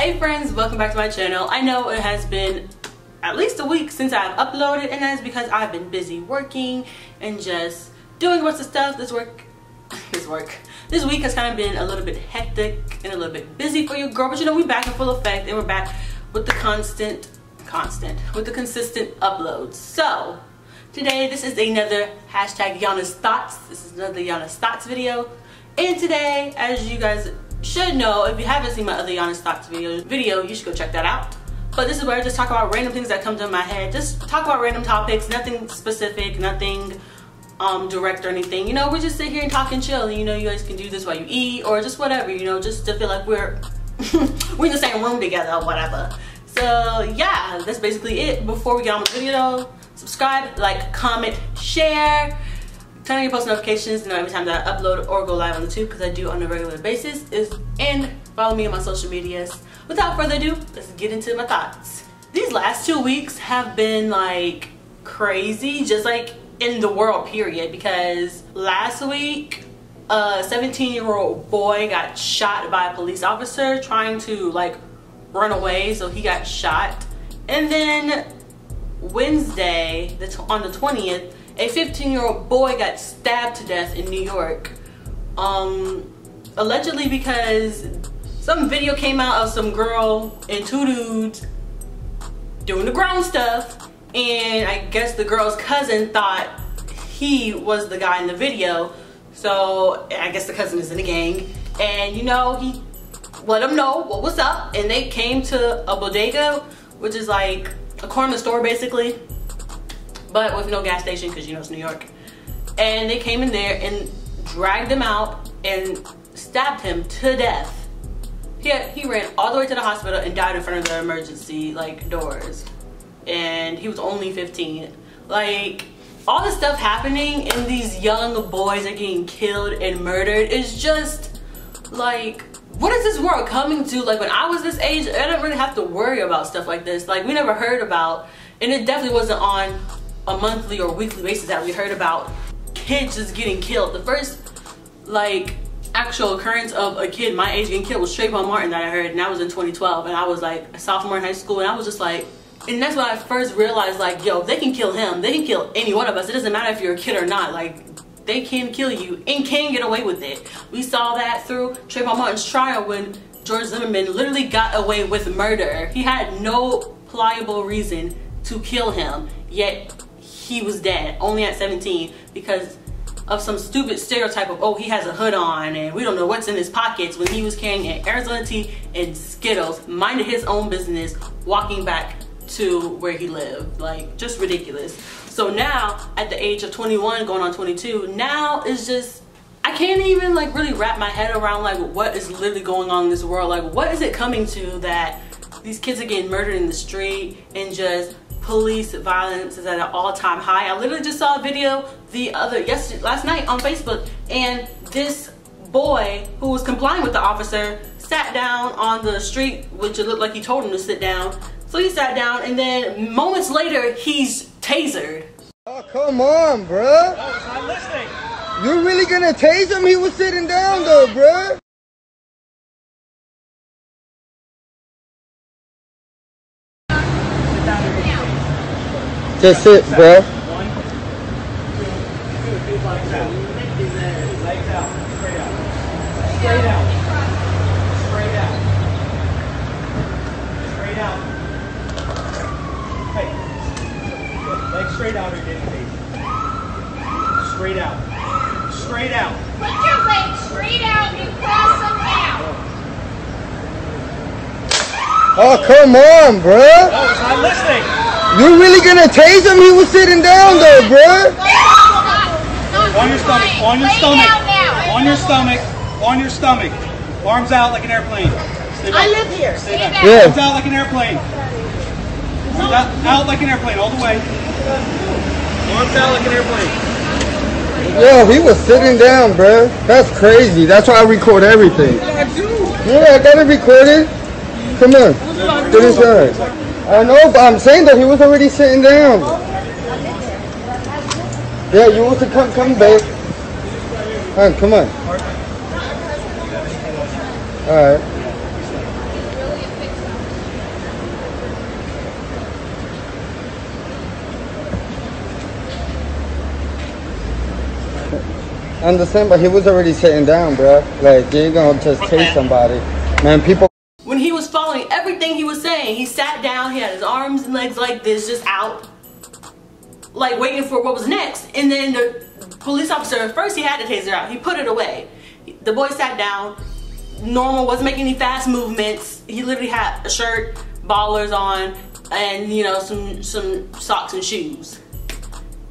Hey friends, welcome back to my channel. I know it has been at least a week since I've uploaded, and that's because I've been busy working and just doing a bunch of stuff. This week has kind of been a little bit hectic and a little bit busy for you, girl, but you know, we're back in full effect and we're back with the consistent uploads. So today, this is another hashtag Yana's Thoughts. This is another Yana's Thoughts video. And today, as you guys should know, if you haven't seen my other Yana's Thoughts video, you should go check that out. But this is where I just talk about random things that come to my head. Just talk about random topics, nothing specific, nothing direct or anything. You know, we just sit here and talk and chill. You know, you guys can do this while you eat or just whatever, you know, just to feel like we're we're in the same room together or whatever. So yeah, that's basically it. Before we get on with the video, subscribe, like, comment, share. Turn on your post notifications to know every time that I upload or go live on YouTube, because I do on a regular basis. And follow me on my social medias. Without further ado, let's get into my thoughts. These last 2 weeks have been like crazy, just like in the world period, because last week a 17-year-old boy got shot by a police officer trying to like run away, so he got shot. And then Wednesday, on the 20th, a 15-year-old boy got stabbed to death in New York, allegedly because some video came out of some girl and two dudes doing the grown stuff, and I guess the girl's cousin thought he was the guy in the video, so I guess the cousin is in the gang, and you know, he let them know what was up, and they came to a bodega, which is like a corner store basically, but with no gas station, because you know it's New York. And they came in there and dragged him out and stabbed him to death. He ran all the way to the hospital and died in front of the emergency like doors. And he was only 15. Like, all the stuff happening and these young boys are getting killed and murdered is just like, what is this world coming to? Like, when I was this age, I didn't really have to worry about stuff like this. Like, we never heard about, and it definitely wasn't on a monthly or weekly basis that we heard about kids just getting killed. The first like actual occurrence of a kid my age getting killed was Trayvon Martin that I heard, and that was in 2012, and I was like a sophomore in high school, and I was just like, and that's when I first realized, like, yo, they can kill him, they can kill any one of us. It doesn't matter if you're a kid or not. Like, they can kill you and can get away with it. We saw that through Trayvon Martin's trial when George Zimmerman literally got away with murder. He had no pliable reason to kill him, yet he was dead only at 17 because of some stupid stereotype of, oh, he has a hood on and we don't know what's in his pockets, when he was carrying an Arizona tea and Skittles, minding his own business, walking back to where he lived. Like, just ridiculous. So now at the age of 21 going on 22, now it's just, I can't even like really wrap my head around like what is literally going on in this world. Like, what is it coming to that these kids are getting murdered in the street, and just police violence is at an all-time high. I literally just saw a video last night on Facebook, and this boy who was complying with the officer sat down on the street, which it looked like he told him to sit down. So he sat down, and then moments later he's tasered. Oh, come on, bruh. Oh, it's not listening. You're really gonna tase him? He was sitting down though, bruh. Just sit, bro. 1, 2, 3, legs out. Legs out. Straight out. Straight out. Straight out. Straight out. Hey. Legs straight out or getting tased. Straight out. Straight out. Put your legs straight out and cross them out. Oh, come on, bro. Oh, it's not listening. You're really gonna tase him? He was sitting down though, bro. On your stomach. On your stomach. On your stomach. On your stomach. Arms out like an airplane. Stay back. I live here. Stay back. Yeah. Arms out like an airplane. Arms out like an airplane all the way. Arms out like an airplane. Yo, he was sitting down, bro. That's crazy. That's why I record everything. Yeah, I got it recorded. Come on. To this side. I know, but I'm saying that he was already sitting down. Yeah, you want to come back. Come on. Alright. understand, but he was already sitting down, bro. Like, you ain't gonna just tase somebody. Man, people... When he was following everything he was saying, he sat down, he had his arms and legs like this, just out, like waiting for what was next. And then the police officer, first he had the taser out, he put it away. The boy sat down, normal, wasn't making any fast movements. He literally had a shirt, ballers on, and you know, some socks and shoes.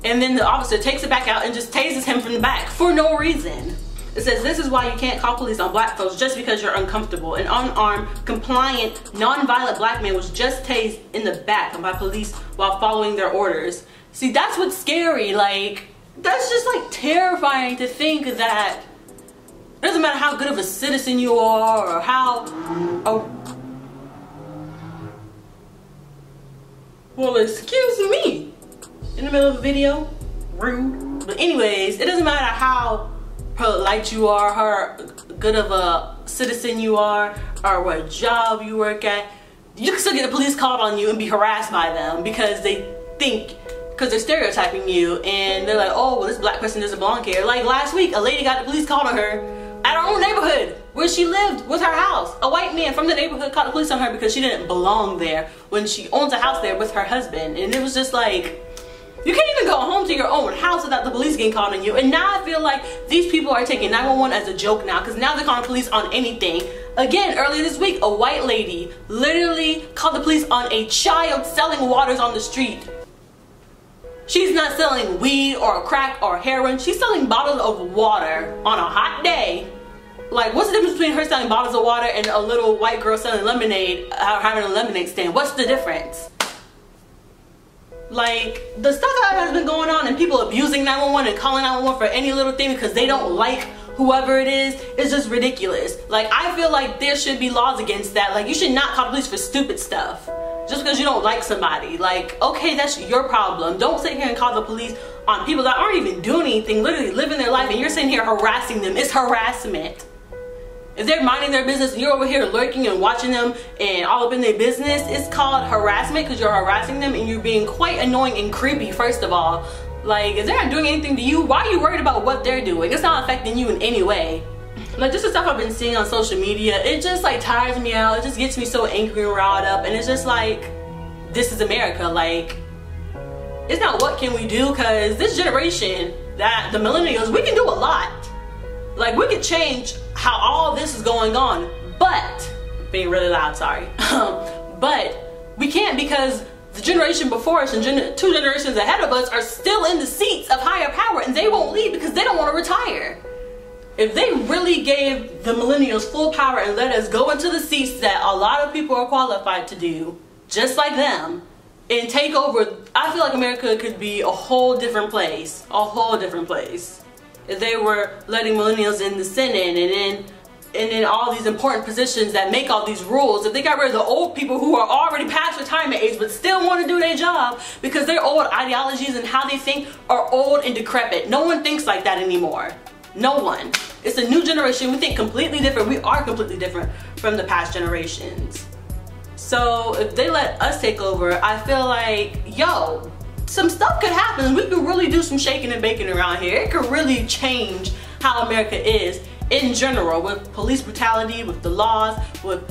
And then the officer takes it back out and just tases him from the back for no reason. It says, this is why you can't call police on black folks just because you're uncomfortable. An unarmed, compliant, non-violent black man was just tased in the back by police while following their orders. See, that's what's scary. Like, that's just like terrifying to think that it doesn't matter how good of a citizen you are or how... Well, excuse me. In the middle of a video? Rude. But anyways, it doesn't matter how polite you are, how good of a citizen you are, or what job you work at. You can still get the police called on you and be harassed by them because they think, because they're stereotyping you, and they're like, oh, well, this black person doesn't belong here. Like last week, a lady got the police called on her at her own neighborhood where she lived with her house. A white man from the neighborhood called the police on her because she didn't belong there when she owns a house there with her husband. And it was just like, you can't even go home to your own house without the police getting called on you. And now I feel like these people are taking 911 as a joke now, because now they're calling police on anything. Again, earlier this week, a white lady literally called the police on a child selling waters on the street. She's not selling weed or crack or heroin. She's selling bottles of water on a hot day. Like, what's the difference between her selling bottles of water and a little white girl selling lemonade, having a lemonade stand? What's the difference? Like, the stuff that has been going on and people abusing 911 and calling 911 for any little thing because they don't like whoever it is just ridiculous. Like, I feel like there should be laws against that. Like, you should not call the police for stupid stuff just because you don't like somebody. Like, okay, that's your problem. Don't sit here and call the police on people that aren't even doing anything, literally living their life, and you're sitting here harassing them. It's harassment. If they're minding their business and you're over here lurking and watching them and all up in their business, it's called harassment because you're harassing them and you're being quite annoying and creepy, first of all. Like, if they're not doing anything to you, why are you worried about what they're doing? It's not affecting you in any way. Like, just the stuff I've been seeing on social media, it just like tires me out. It just gets me so angry and riled up, and it's just like, this is America. Like, it's not what can we do, because this generation, that the millennials, we can do a lot. Like, we could change how all this is going on, but, being really loud, sorry. But we can't, because the generation before us and two generations ahead of us are still in the seats of higher power, and they won't leave because they don't want to retire. If they really gave the millennials full power and let us go into the seats that a lot of people are qualified to do, just like them, and take over, I feel like America could be a whole different place. A whole different place. If they were letting millennials in the Senate and then all these important positions that make all these rules, if they got rid of the old people who are already past retirement age but still want to do their job because their old ideologies and how they think are old and decrepit. No one thinks like that anymore. No one. It's a new generation. We think completely different. We are completely different from the past generations. So if they let us take over, I feel like, yo, some stuff could happen. We could really do some shaking and baking around here. It could really change how America is in general, with police brutality, with the laws, with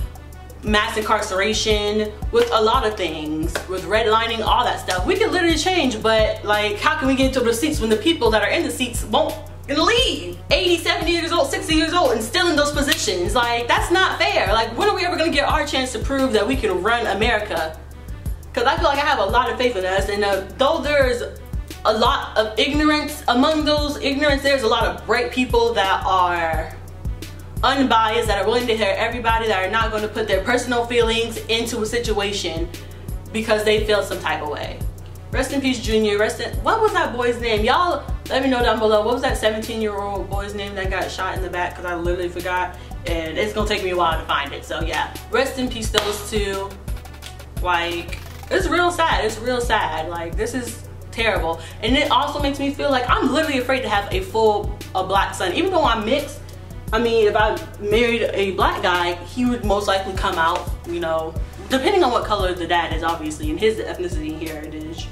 mass incarceration, with a lot of things, with redlining, all that stuff. We could literally change, but like, how can we get into the seats when the people that are in the seats won't leave? 80, 70 years old, 60 years old, and still in those positions. Like, that's not fair. Like, when are we ever gonna get our chance to prove that we can run America? Because I feel like I have a lot of faith in us, and though there's a lot of ignorance, among those ignorance, there's a lot of bright people that are unbiased, that are willing to hear everybody, that are not going to put their personal feelings into a situation because they feel some type of way. Rest in peace, Junior. What was that boy's name? Y'all let me know down below. What was that 17-year-old boy's name that got shot in the back? Because I literally forgot, and it's going to take me a while to find it. So yeah, rest in peace those two. Like, it's real sad. It's real sad. Like, this is terrible. And it also makes me feel like I'm literally afraid to have a black son. Even though I'm mixed, I mean, if I married a black guy, he would most likely come out, you know, depending on what color the dad is, obviously, and his ethnicity and heritage.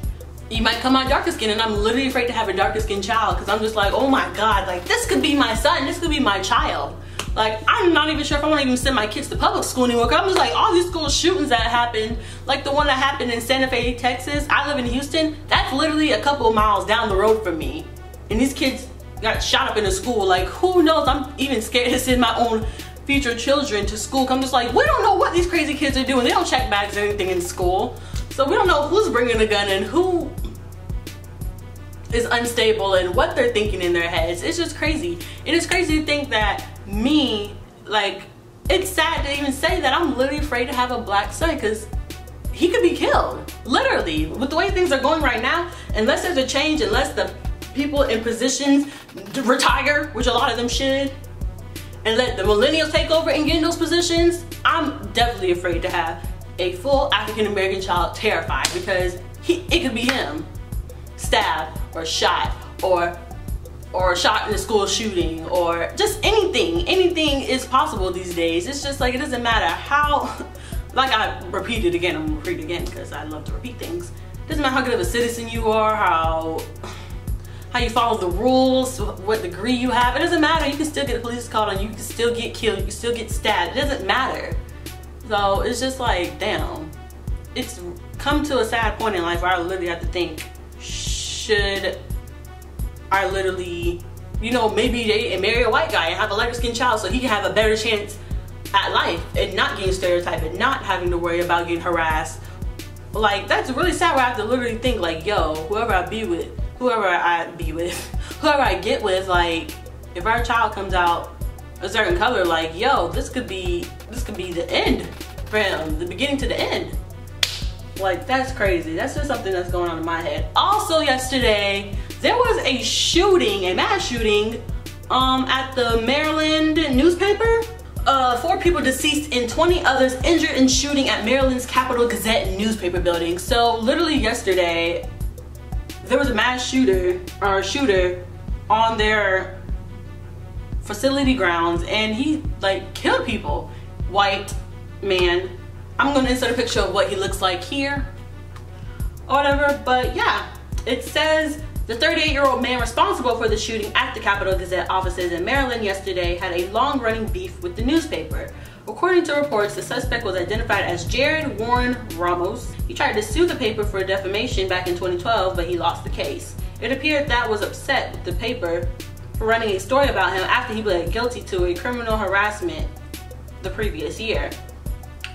you might come out darker skin, and I'm literally afraid to have a darker skin child because I'm just like, oh my God, like this could be my son, this could be my child. Like, I'm not even sure if I want to even send my kids to public school anymore. Cause I'm just like, all these school shootings that happened, like the one that happened in Santa Fe, Texas. I live in Houston. That's literally a couple of miles down the road from me. And these kids got shot up in a school. Like, who knows? I'm even scared to send my own future children to school. I'm just like, we don't know what these crazy kids are doing. They don't check bags or anything in school. So we don't know who's bringing a gun and who is unstable and what they're thinking in their heads. It's just crazy. And it's crazy to think that me, like, it's sad to even say that I'm literally afraid to have a black son because he could be killed. Literally. With the way things are going right now, unless there's a change, unless the people in positions retire, which a lot of them should, and let the millennials take over and get in those positions, I'm definitely afraid to have a full African American child. Terrified because it could be him stabbed or shot or shot in a school shooting or just anything. Anything is possible these days. It's just like, it doesn't matter how, like I repeat it again, I'm gonna repeat it again because I love to repeat things. It doesn't matter how good of a citizen you are, how you follow the rules, what degree you have. It doesn't matter. You can still get a police call and you can still get killed, you can still get stabbed. It doesn't matter. So it's just like, damn. It's come to a sad point in life where I literally have to think, should I literally, you know, maybe date and marry a white guy and have a lighter skinned child so he can have a better chance at life and not getting stereotyped and not having to worry about getting harassed. Like, that's really sad where I have to literally think like, yo, whoever I get with, like, if our child comes out a certain color, like, yo, this could be the end for him, the beginning to the end. Like, that's crazy. That's just something that's going on in my head. Also yesterday, there was a shooting, a mass shooting, at the Maryland newspaper. 4 people deceased and 20 others injured in shooting at Maryland's Capital Gazette newspaper building. So literally yesterday, there was a mass shooter on their facility grounds and he like killed people. White man. I'm gonna insert a picture of what he looks like here or whatever, but yeah, it says the 38-year-old man responsible for the shooting at the Capital Gazette offices in Maryland yesterday had a long-running beef with the newspaper. According to reports, the suspect was identified as Jared Warren Ramos. He tried to sue the paper for defamation back in 2012, but he lost the case. It appeared that was upset with the paper for running a story about him after he pled guilty to a criminal harassment the previous year.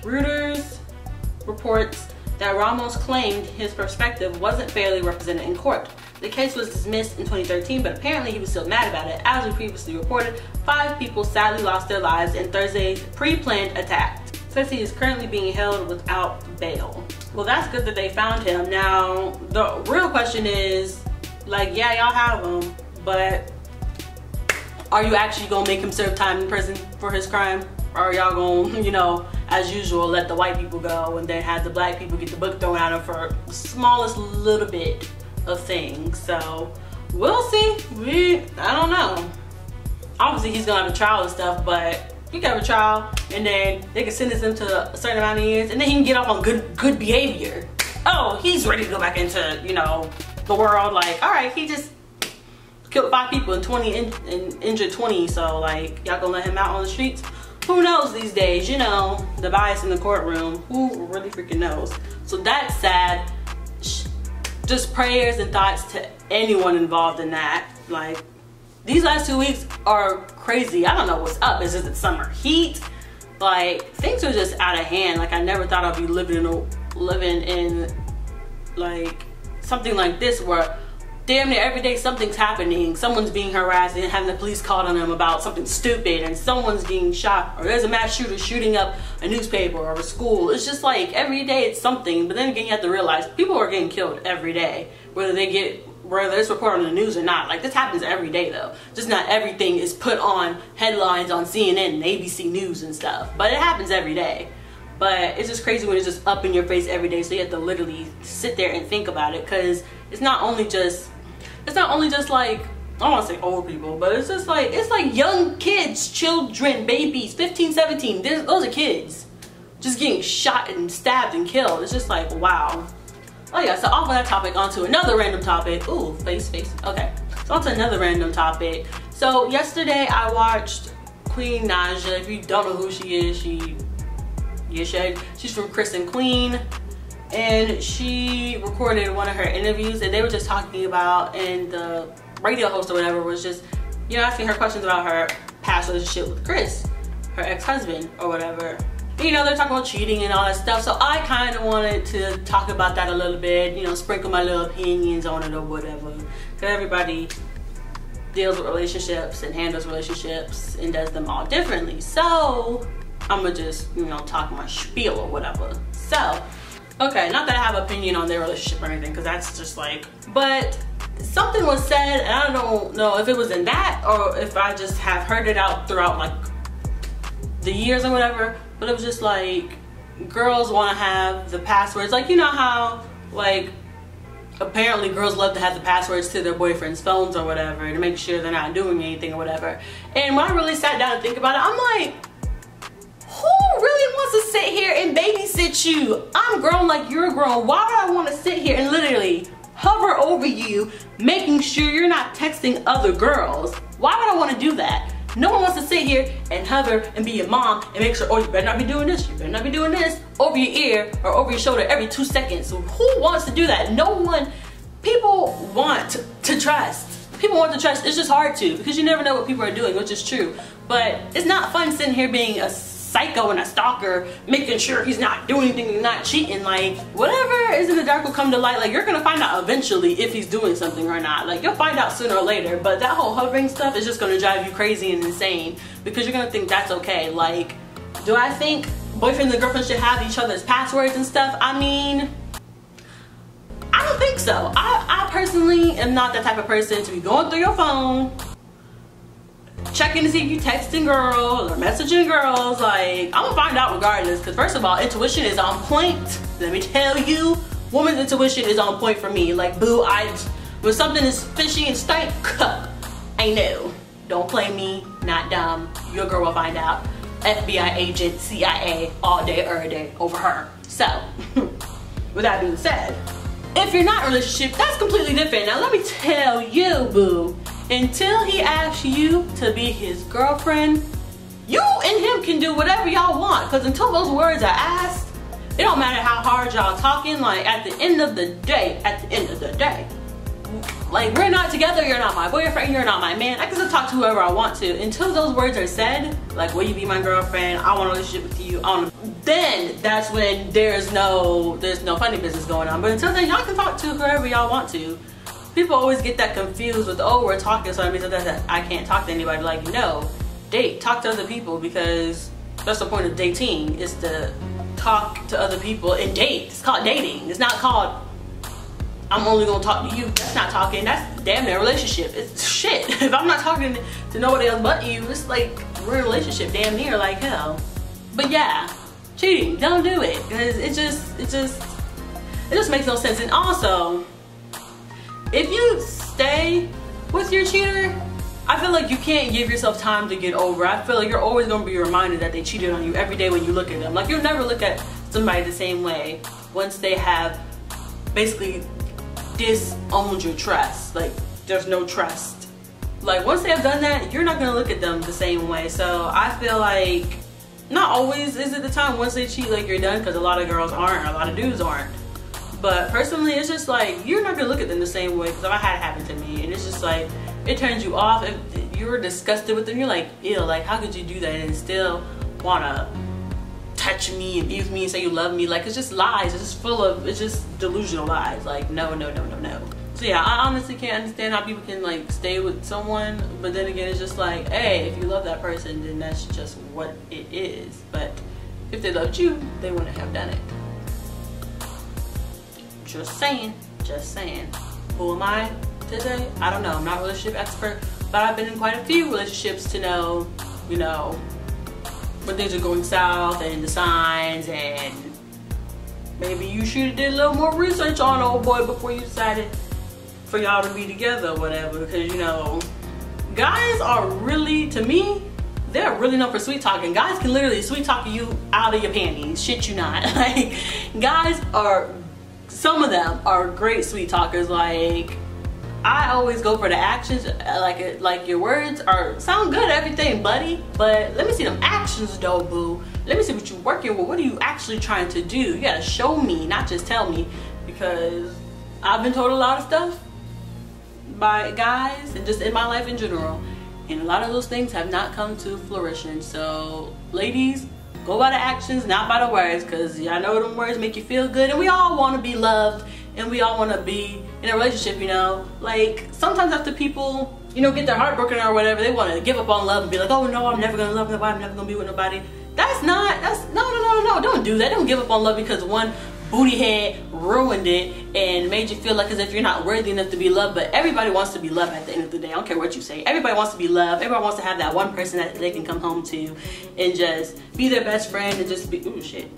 Reuters reports that Ramos claimed his perspective wasn't fairly represented in court. The case was dismissed in 2013, but apparently he was still mad about it. As we previously reported, 5 people sadly lost their lives in Thursday's pre-planned attack. Says he is currently being held without bail. Well, that's good that they found him. Now, the real question is, like, yeah, y'all have him, but are you actually gonna make him serve time in prison for his crime? Or are y'all gonna, you know, as usual, let the white people go and then have the black people get the book thrown at them for the smallest little bit of things? So we'll see. I don't know. Obviously he's gonna have a trial and stuff, but he can have a trial and then they can sentence him to a certain amount of years and then he can get off on good behavior. Oh, he's ready to go back into, you know, the world. Like, all right, he just killed 5 people and injured 20, so like, y'all gonna let him out on the streets? Who knows these days, you know, the bias in the courtroom, who really freaking knows? So that's sad. Just prayers and thoughts to anyone involved in that. Like, these last 2 weeks are crazy. I don't know what's up. Is it summer heat? Like, things are just out of hand. Like, I never thought I'd be living in like something like this where damn near every day something's happening. Someone's being harassed and having the police called on them about something stupid, and someone's getting shot, or there's a mass shooter shooting up a newspaper or a school. It's just like every day it's something. But then again, you have to realize people are getting killed every day, whether it's reported on the news or not. Like, this happens every day though. Just not everything is put on headlines on CNN and ABC News and stuff, but it happens every day. But it's just crazy when it's just up in your face every day, so you have to literally sit there and think about it, because it's not only just like, I don't want to say old people, but it's just like, it's like young kids, children, babies, 15, 17, those are kids just getting shot and stabbed and killed. It's just like, wow. Oh yeah, so off of that topic, onto another random topic. Ooh, face. Okay, so onto another random topic. So yesterday I watched Queen Naja. If you don't know who she is, you should. She's from Chris and Queen, and she recorded one of her interviews, and they were just talking about, and the radio host or whatever was just, you know, asking her questions about her past relationship with Chris, her ex-husband or whatever. You know, they're talking about cheating and all that stuff, so I kind of wanted to talk about that a little bit, you know, sprinkle my little opinions on it or whatever, because everybody deals with relationships and handles relationships and does them all differently. So I'm gonna just, you know, talk my spiel or whatever. So, okay, not that I have an opinion on their relationship or anything, because that's just like, but something was said, and I don't know if it was in that or if I just have heard it out throughout like the years or whatever, but it was just like, girls want to have the passwords, like, you know how like apparently girls love to have the passwords to their boyfriend's phones or whatever to make sure they're not doing anything or whatever. And when I really sat down and think about it, I'm like, who really wants to sit here and babysit you? I'm grown like you're grown. Why would I want to sit here and literally hover over you, making sure you're not texting other girls? Why would I want to do that? No one wants to sit here and hover and be your mom and make sure, oh, you better not be doing this, you better not be doing this, over your ear or over your shoulder every 2 seconds. So who wants to do that? No one. People want to trust. People want to trust. It's just hard to, because you never know what people are doing, which is true. But it's not fun sitting here being a psycho and a stalker, making sure he's not doing anything and not cheating. Like, whatever is in the dark will come to light. Like, you're gonna find out eventually if he's doing something or not. Like, you'll find out sooner or later. But that whole hovering stuff is just gonna drive you crazy and insane, because you're gonna think that's okay. Like, do I think boyfriends and girlfriends should have each other's passwords and stuff? I mean, I don't think so. I personally am not that type of person to be going through your phone, checking to see if you texting girls or messaging girls. Like, I'm gonna find out regardless, because first of all, intuition is on point. Let me tell you, woman's intuition is on point for me. Like, boo, when something is fishy and stank, I know. Don't play me, not dumb. Your girl will find out. FBI agent, CIA, all day, every day, over her. So, with that being said, if you're not in a relationship, that's completely different. Now let me tell you, boo, until he asks you to be his girlfriend, you and him can do whatever y'all want. Because until those words are asked, it don't matter how hard y'all talking. Like, at the end of the day, like, we're not together, you're not my boyfriend, you're not my man. I can still talk to whoever I want to. Until those words are said, like, will you be my girlfriend? I want a relationship with you. Then that's when there's no funny business going on. But until then, y'all can talk to whoever y'all want to. People always get that confused with, oh, we're talking, so that means that I can't talk to anybody. Like, no, talk to other people, because that's the point of dating, is to talk to other people and date. It's called dating. It's not called, I'm only gonna talk to you. That's not talking. That's damn near a relationship. It's shit. If I'm not talking to nobody else but you, it's like we're in a relationship damn near, like hell. But yeah, cheating, don't do it, because it just makes no sense. And also, if you stay with your cheater, I feel like you can't give yourself time to get over. I feel like you're always gonna be reminded that they cheated on you every day when you look at them. Like, you'll never look at somebody the same way once they have basically disowned your trust. Like, there's no trust. Like, once they have done that, you're not gonna look at them the same way. So I feel like not always is it the time once they cheat, like, you're done, because a lot of girls aren't, a lot of dudes aren't. But personally, it's just like, you're not gonna look at them the same way, because I had it happen to me, and it's just like, it turns you off. If you're disgusted with them, you're like, ew, like, how could you do that and still wanna touch me and be with me and say you love me? Like, it's just lies. It's just it's just delusional lies. Like, no. So yeah, I honestly can't understand how people can, like, stay with someone, but then again, it's just like, hey, if you love that person, then that's just what it is. But if they loved you, they wouldn't have done it. Just saying. Who am I to say? I don't know. I'm not a relationship expert, but I've been in quite a few relationships to know, you know, when things are going south and the signs, and maybe you should have did a little more research on old boy before you decided for y'all to be together or whatever. Because, you know, guys are really, to me, they're really known for sweet talking. Guys can literally sweet talk you out of your panties. Shit you not. Like, guys are some of them are great sweet talkers. Like, I always go for the actions. Like your words sound good, everything, buddy, but let me see them actions though, boo. Let me see what you're working with. What are you actually trying to do? You gotta show me, not just tell me, because I've been told a lot of stuff by guys and just in my life in general, and a lot of those things have not come to fruition. So ladies, go by the actions, not by the words, because I know them words make you feel good, and we all want to be loved, and we all want to be in a relationship, you know. Like, sometimes after people, you know, get their heart broken or whatever, they want to give up on love and be like, oh no, I'm never gonna love nobody, I'm never gonna be with nobody. No, don't do that. Don't give up on love because one booty head ruined it and made you feel like as if you're not worthy enough to be loved. But everybody wants to be loved at the end of the day. I don't care what you say. Everybody wants to be loved. Everybody wants to have that one person that they can come home to and just be their best friend and just be, ooh shit,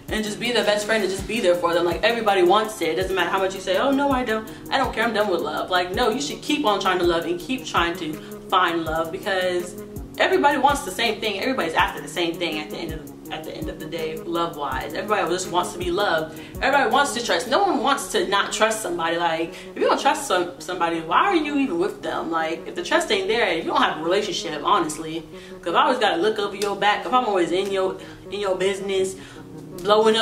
and just be their best friend and just be there for them. Like, everybody wants it. It doesn't matter how much you say, oh no, I don't care, I'm done with love. Like, no, you should keep on trying to love and keep trying to find love, because everybody wants the same thing. Everybody's after the same thing at the end of the day, love wise. Everybody just wants to be loved. Everybody wants to trust. No one wants to not trust somebody. Like, if you don't trust somebody, why are you even with them? Like, if the trust ain't there, you don't have a relationship, honestly. Because I always gotta look over your back. If I'm always in your business, blowing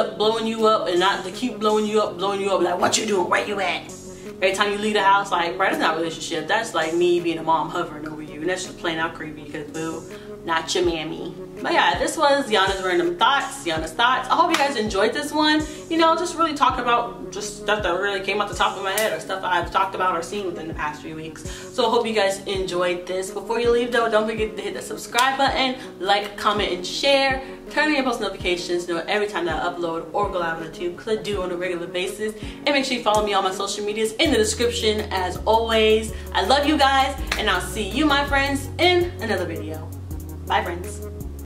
you up, and not to keep blowing you up, like, what you doing, where you at? Every time you leave the house, like, bro, that's not a relationship. That's like me being a mom hovering over you, and that's just plain out creepy, because boo, not your mammy. But yeah, this was Yana's random thoughts, Yana's thoughts. I hope you guys enjoyed this one. You know, just really talking about just stuff that really came off the top of my head, or stuff I've talked about or seen within the past few weeks. So I hope you guys enjoyed this. Before you leave though, don't forget to hit the subscribe button, like, comment, and share. Turn on your post notifications to know every time that I upload or go live on YouTube, because I do on a regular basis. And make sure you follow me on my social medias in the description as always. I love you guys, and I'll see you, my friends, in another video. Bye, friends.